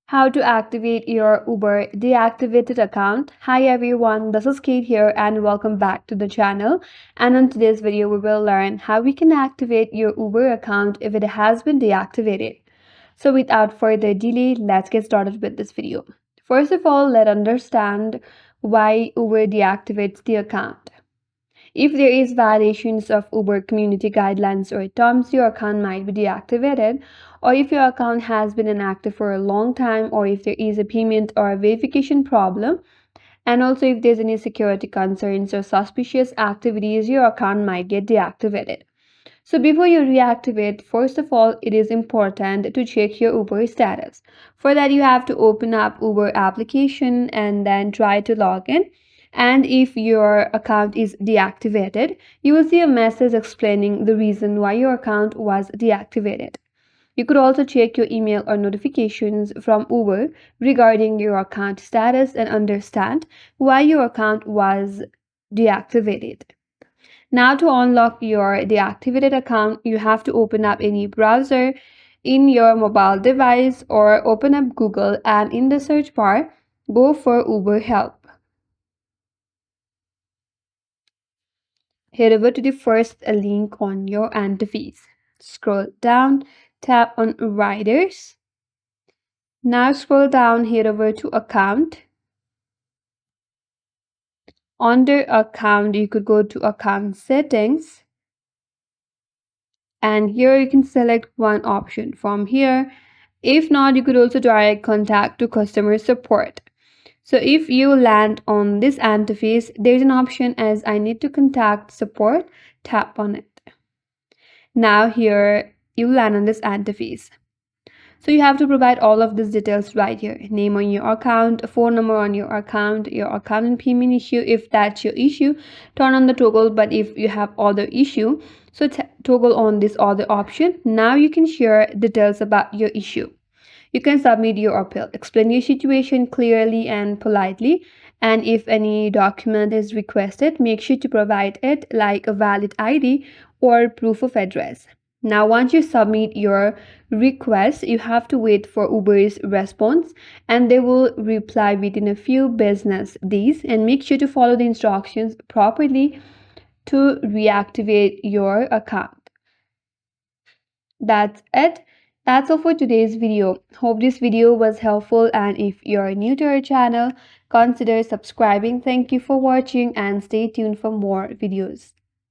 How to activate your Uber deactivated account. Hi everyone, this is Kate here and welcome back to the channel. And in today's video, we will learn how we can activate your Uber account if it has been deactivated. So without further delay, let's get started with this video. First of all, let's understand why Uber deactivates the account. If there is violations of Uber community guidelines or terms, your account might be deactivated, or if your account has been inactive for a long time, or if there is a payment or a verification problem, and also if there's any security concerns or suspicious activities, your account might get deactivated. So before you reactivate, first of all, it is important to check your Uber status. For that, you have to open up Uber application and then try to log in. And if your account is deactivated, you will see a message explaining the reason why your account was deactivated. You could also check your email or notifications from Uber regarding your account status and understand why your account was deactivated. Now to unlock your deactivated account, you have to open up any browser in your mobile device or open up Google and in the search bar, go for Uber Help. Head over to the first link on your interface. Scroll down, tap on Riders. Now scroll down, head over to Account. Under Account, you could go to Account Settings. And here you can select one option from here. If not, you could also direct contact to customer support. So if you land on this interface, there's an option as I need to contact support. Tap on it. Now here you land on this interface. So you have to provide all of these details right here. Name on your account, phone number on your account and payment issue if that's your issue. Turn on the toggle, but if you have other issue, so toggle on this other option. Now you can share details about your issue. You can submit your appeal. Explain your situation clearly and politely. And if any document is requested, make sure to provide it like a valid ID or proof of address. Now, once you submit your request, you have to wait for Uber's response and they will reply within a few business days. And make sure to follow the instructions properly to reactivate your account. That's it. That's all for today's video. Hope this video was helpful, and if you're new to our channel, consider subscribing. Thank you for watching and stay tuned for more videos.